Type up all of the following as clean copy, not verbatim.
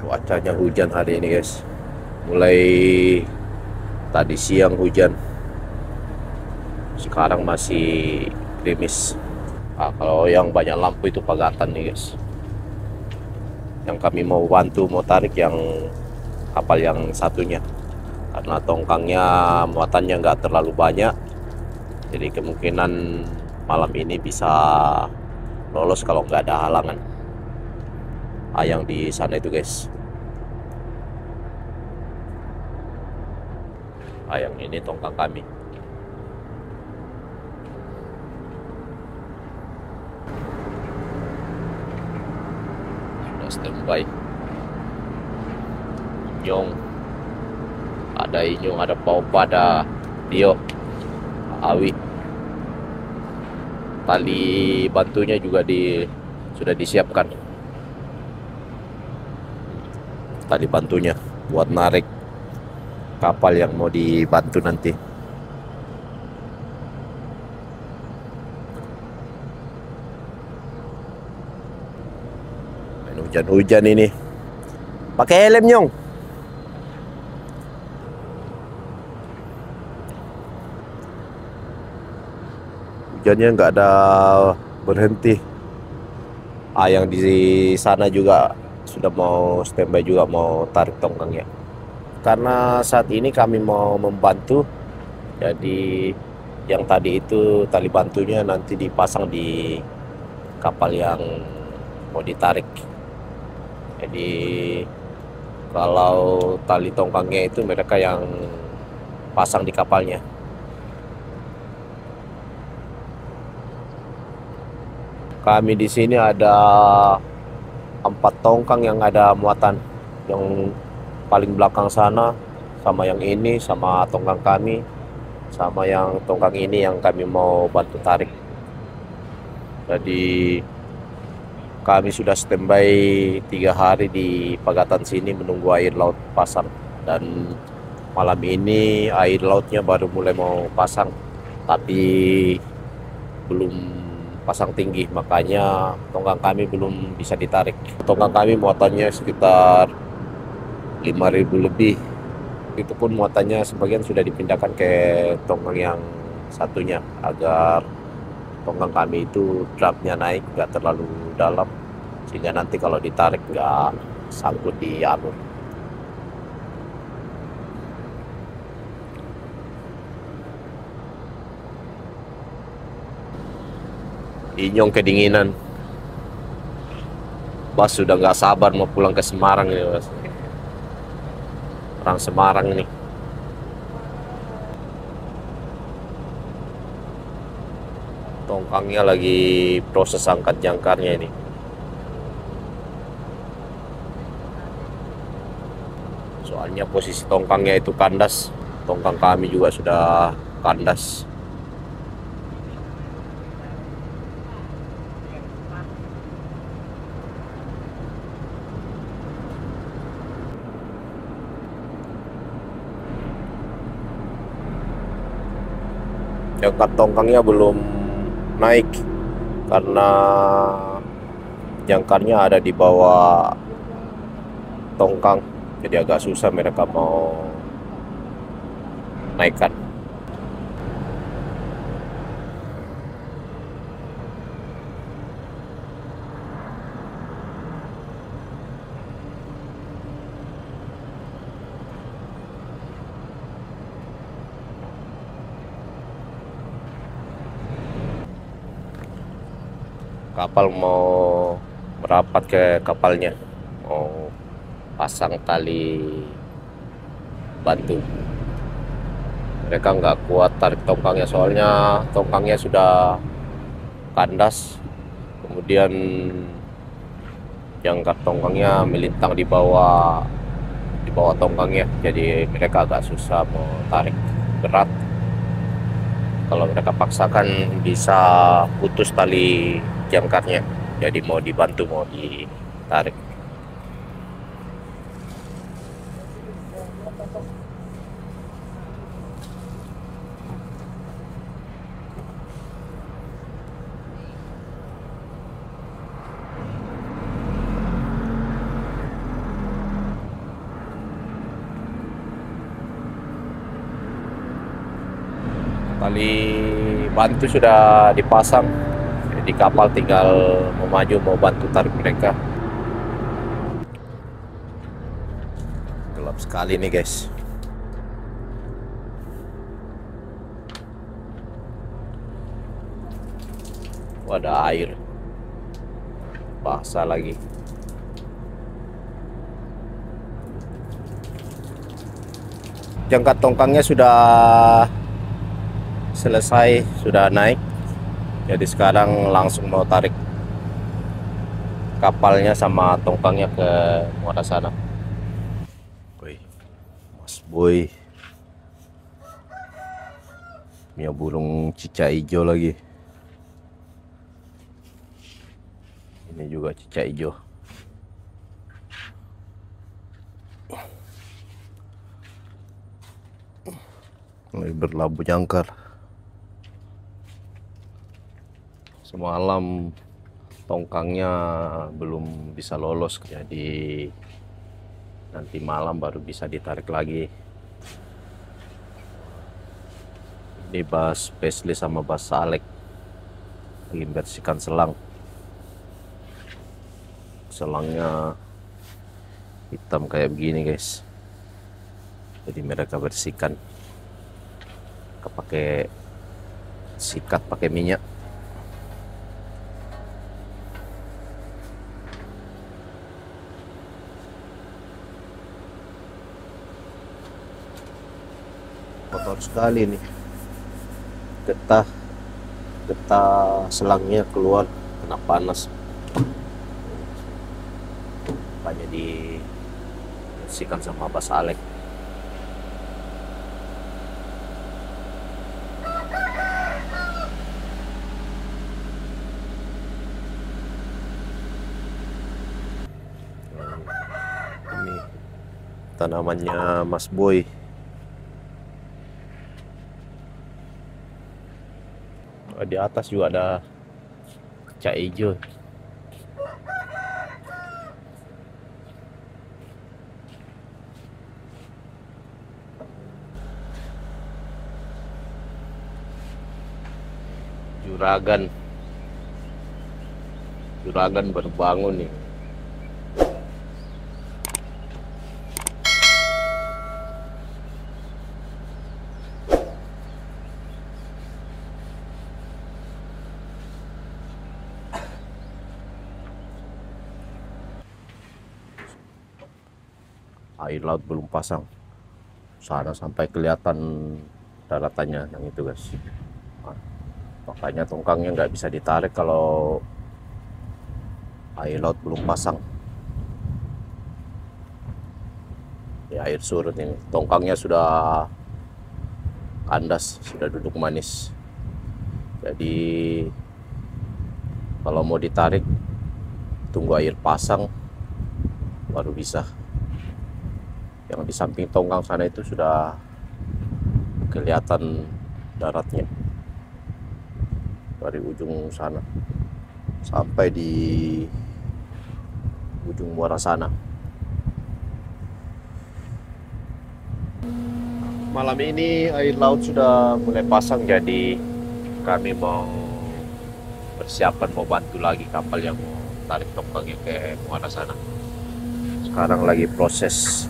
Cuacanya hujan hari ini guys, mulai tadi siang hujan, sekarang masih gerimis. Kalau yang banyak lampu itu Pagatan nih guys, yang kami mau bantu, mau tarik yang kapal yang satunya, karena tongkangnya muatannya nggak terlalu banyak, jadi kemungkinan malam ini bisa lolos kalau nggak ada halangan. Yang di sana itu guys, yang ini tongkang kami. Sudah standby. Inyong, ada Inyong, ada Paupa, ada Tio, Awi. Tali bantunya juga sudah disiapkan. Tali bantunya buat narik kapal yang mau dibantu nanti. Main hujan-hujan ini. Pakai helm, Nyong. Hujannya nggak ada berhenti. Yang di sana juga sudah mau standby, juga mau tarik tongkangnya. Karena saat ini kami mau membantu, jadi yang tadi itu tali bantunya nanti dipasang di kapal yang mau ditarik. Jadi kalau tali tongkangnya itu mereka yang pasang di kapalnya. Kami di sini ada 4 tongkang yang ada muatan. Yang paling belakang sana, sama yang ini, sama tongkang kami, sama yang tongkang ini yang kami mau bantu tarik. Jadi kami sudah standby 3 hari di Pagatan sini menunggu air laut pasang. Dan malam ini air lautnya baru mulai mau pasang, tapi belum pasang tinggi, makanya tongkang kami belum bisa ditarik. Tongkang kami muatannya sekitar 5.000 lebih. Itu pun muatannya sebagian sudah dipindahkan ke tongkang yang satunya, agar tongkang kami itu drapnya naik, nggak terlalu dalam, sehingga nanti kalau ditarik nggak sangkut di alur. Inyong kedinginan. Bas sudah nggak sabar mau pulang ke Semarang ini, Bas. Orang Semarang ini. Tongkangnya lagi proses angkat jangkarnya ini. Soalnya posisi tongkangnya itu kandas. Tongkang kami juga sudah kandas. Jangkar tongkangnya belum naik karena jangkarnya ada di bawah tongkang, jadi agak susah mereka mau naikkan. Kapal mau merapat ke kapalnya, mau pasang tali bantu. Mereka nggak kuat tarik tongkangnya, soalnya tongkangnya sudah kandas, kemudian jangkar tongkangnya melintang di bawah tongkangnya, jadi mereka agak susah mau tarik, berat. Kalau mereka paksakan bisa putus tali jangkarnya, jadi mau dibantu, mau ditarik. Tali bantu sudah dipasang, di kapal tinggal mau maju mau bantu tarik mereka. Gelap sekali nih guys. Ada air basah lagi. Jangka tongkangnya sudah selesai, sudah naik. Jadi sekarang langsung mau tarik kapalnya sama tongkangnya ke muara sana. Woi, Mas Boy punya burung cicak hijau lagi. Ini juga cicak hijau. Lagi berlabuh jangkar. Semalam tongkangnya belum bisa lolos, jadi nanti malam baru bisa ditarik lagi. Ini Bas Pesli sama Bas Salek lagi membersihkan selang. Selangnya hitam kayak begini guys, jadi mereka bersihkan pakai sikat pakai minyak. Kotor sekali nih, getah selangnya keluar kena panas. Banyak dibersihkan sama Bas Alek. Ini tanamannya Mas Boy. Di atas juga ada cak hijau. Juragan baru bangun nih. Air laut belum pasang, sana sampai kelihatan daratannya yang itu guys. Nah, makanya tongkangnya nggak bisa ditarik kalau air laut belum pasang. Ya, air surut ini, tongkangnya sudah kandas, sudah duduk manis. Jadi kalau mau ditarik tunggu air pasang baru bisa. Yang di samping tongkang sana itu sudah kelihatan daratnya dari ujung sana sampai di ujung muara sana. Malam ini air laut sudah mulai pasang, jadi kami mau persiapan mau bantu lagi kapal yang mau tarik tongkangnya ke muara sana. Sekarang lagi proses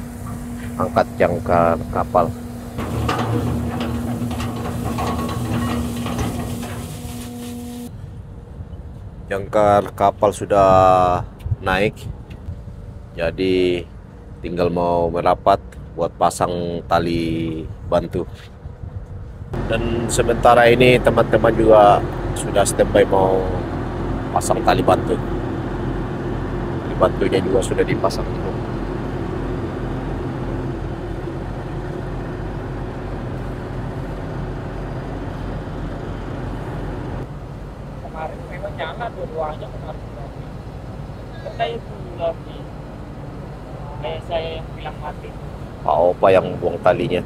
angkat jangkar kapal. Jangkar kapal sudah naik, jadi tinggal mau merapat buat pasang tali bantu. Dan sementara ini teman-teman juga sudah standby mau pasang tali bantu. Tali bantunya juga sudah dipasang dulu. Kemarin memang nyala dua-duanya kemarin lagi. Katanya lagi. Kayak saya yang bilang mati. Pak Opa yang buang talinya.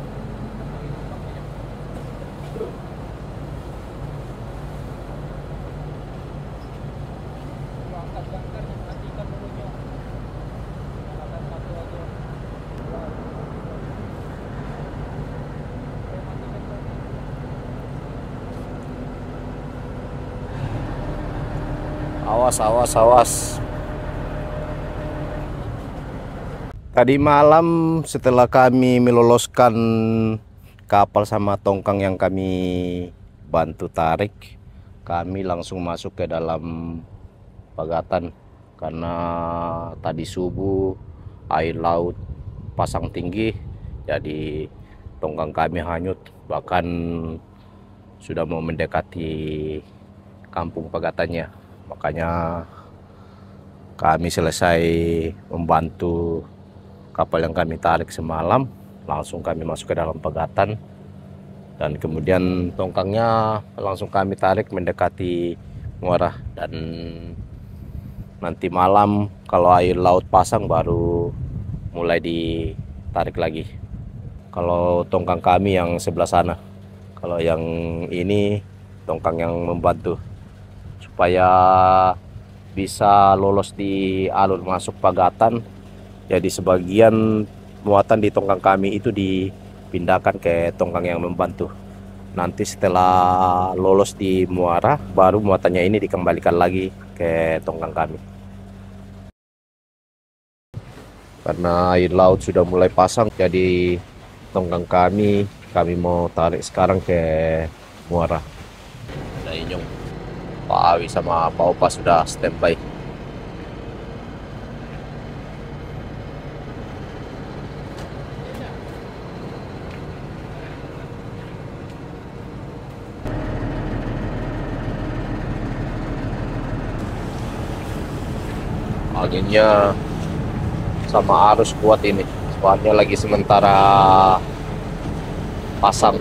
Awas, awas, awas. Tadi malam setelah kami meloloskan kapal sama tongkang yang kami bantu tarik, kami langsung masuk ke dalam pagatan karena tadi subuh air laut pasang tinggi, jadi tongkang kami hanyut, bahkan sudah mau mendekati kampung pagatannya. Makanya kami selesai membantu kapal yang kami tarik semalam, langsung kami masuk ke dalam pagatan, dan kemudian tongkangnya langsung kami tarik mendekati muara, dan nanti malam kalau air laut pasang baru mulai ditarik lagi. Kalau tongkang kami yang sebelah sana, kalau yang ini tongkang yang membantu supaya bisa lolos di alur masuk pagatan. Jadi sebagian muatan di tongkang kami itu dipindahkan ke tongkang yang membantu. Nanti setelah lolos di muara, baru muatannya ini dikembalikan lagi ke tongkang kami. Karena air laut sudah mulai pasang, jadi tongkang kami mau tarik sekarang ke muara. Nah, Inyong, Pak Awi sama Pak Opa sudah standby. Anginnya sama arus kuat ini, soalnya lagi sementara pasang.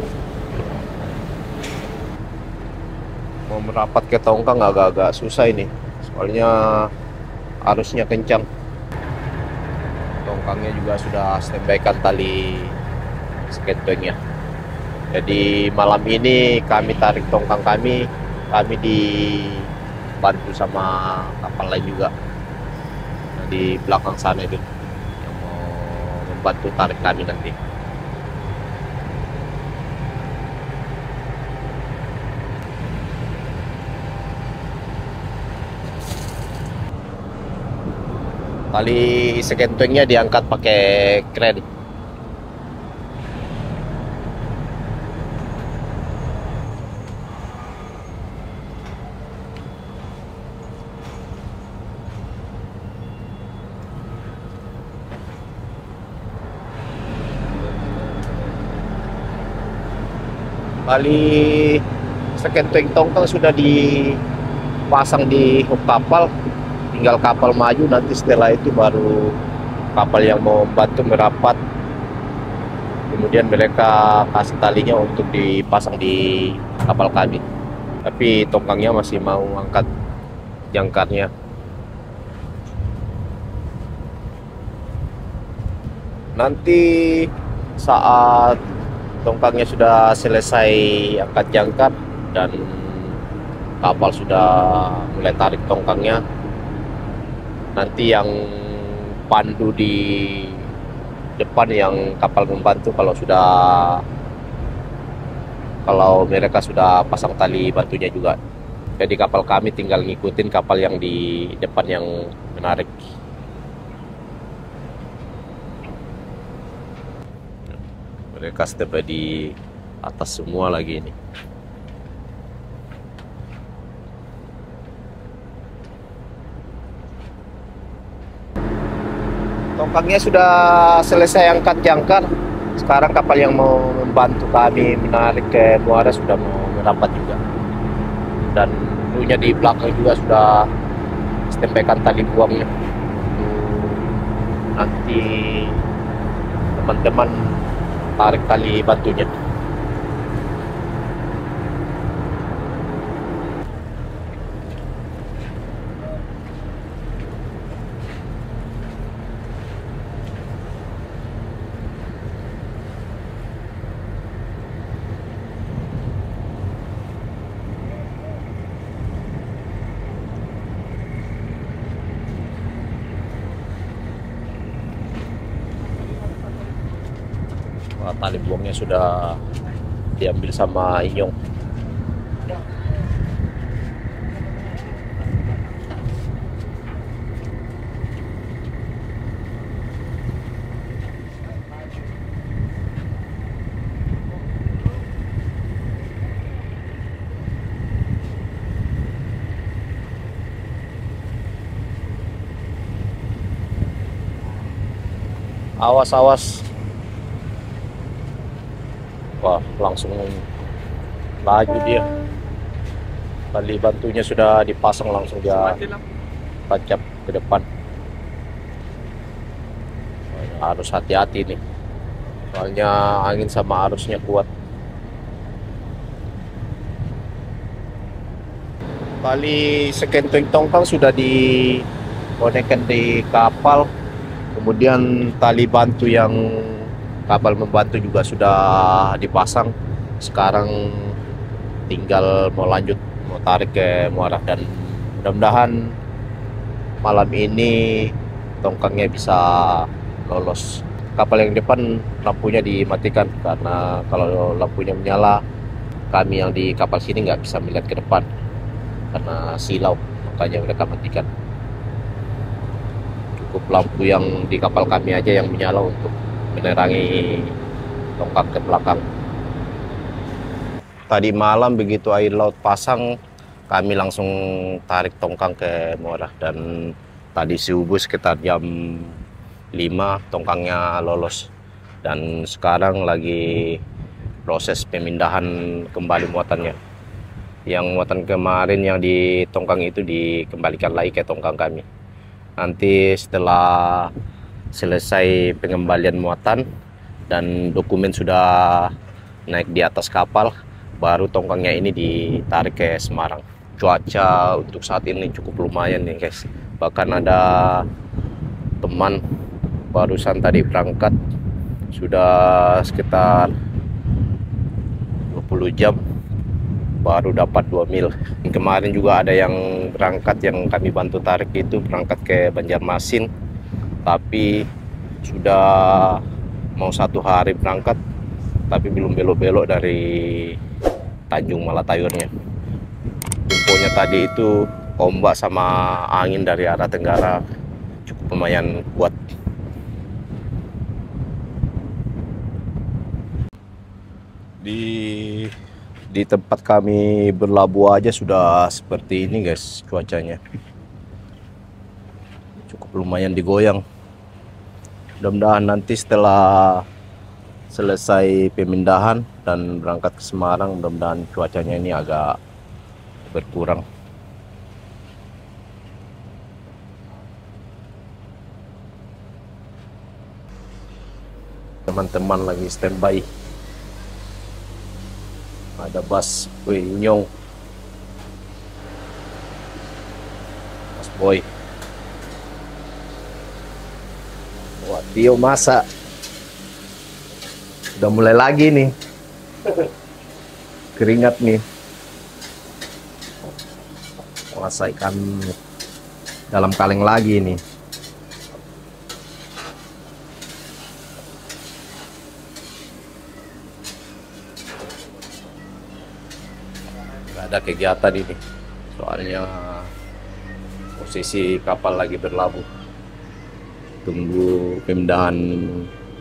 Mau merapat ke tongkang agak-agak susah ini, soalnya arusnya kencang. Tongkangnya juga sudah standby-kan tali skentengnya. Jadi malam ini kami tarik tongkang kami dibantu sama kapal lain juga di belakang sana itu yang mau membantu tarik kami nanti. Tali sekentengnya diangkat pakai kren. Tali sekenteng tongkang sudah dipasang di hook kapal, tinggal kapal maju, nanti setelah itu baru kapal yang mau membantu merapat, kemudian mereka kasih talinya untuk dipasang di kapal kami. Tapi tongkangnya masih mau angkat jangkarnya. Nanti saat tongkangnya sudah selesai angkat jangkar dan kapal sudah mulai tarik tongkangnya, nanti yang pandu di depan yang kapal membantu kalau mereka sudah pasang tali bantunya juga. Jadi kapal kami tinggal ngikutin kapal yang di depan yang menarik. Mereka standby di atas semua lagi ini. Tongkangnya sudah selesai angkat jangkar. Sekarang kapal yang mau membantu kami menarik ke muara sudah mau merapat juga. Dan krunya di belakang juga sudah standby-kan tali buangnya. Nanti teman-teman tarik tali bantunya. Tali buangnya sudah diambil sama Inyong. Awas, awas. Wah, langsung laju dia. Tali bantunya sudah dipasang, langsung dia Mati lampu. tancap ke depan. Harus hati-hati nih. Soalnya angin sama arusnya kuat. Tali sekenteng tongkang sudah dikonekkan di kapal. Kemudian tali bantu yang kapal membantu juga sudah dipasang. Sekarang tinggal mau lanjut, mau tarik ke muara, dan mudah-mudahan malam ini tongkangnya bisa lolos. Kapal yang depan lampunya dimatikan, karena kalau lampunya menyala kami yang di kapal sini nggak bisa melihat ke depan karena silau, makanya mereka matikan. Cukup lampu yang di kapal kami aja yang menyala untuk menerangi tongkang ke belakang. Tadi malam begitu air laut pasang, kami langsung tarik tongkang ke muara, dan tadi subuh sekitar jam 5 tongkangnya lolos. Dan sekarang lagi proses pemindahan kembali muatannya. Yang muatan kemarin yang di tongkang itu dikembalikan lagi ke tongkang kami. Nanti setelah selesai pengembalian muatan dan dokumen sudah naik di atas kapal, baru tongkangnya ini ditarik ke Semarang. Cuaca untuk saat ini cukup lumayan nih guys. Bahkan ada teman barusan tadi berangkat, sudah sekitar 20 jam baru dapat 2 mil. Kemarin juga ada yang berangkat, yang kami bantu tarik itu berangkat ke Banjarmasin, tapi sudah mau 1 hari berangkat tapi belum belok-belok dari Tanjung Malatayurnya. Infonya tadi itu ombak sama angin dari arah tenggara cukup lumayan kuat. Di tempat kami berlabuh aja sudah seperti ini guys, cuacanya cukup lumayan digoyang. Mudah-mudahan nanti setelah selesai pemindahan dan berangkat ke Semarang, mudah-mudahan cuacanya ini agak berkurang. Teman-teman lagi standby. Ada bus, wih nyong, Mas Boy. Wah, Tio masak. Udah mulai lagi nih. Keringat nih. Masak ikan dalam kaleng lagi nih. Gak ada kegiatan ini. Soalnya posisi kapal lagi berlabuh. Tunggu pemindahan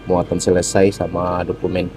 muatan selesai sama dokumen.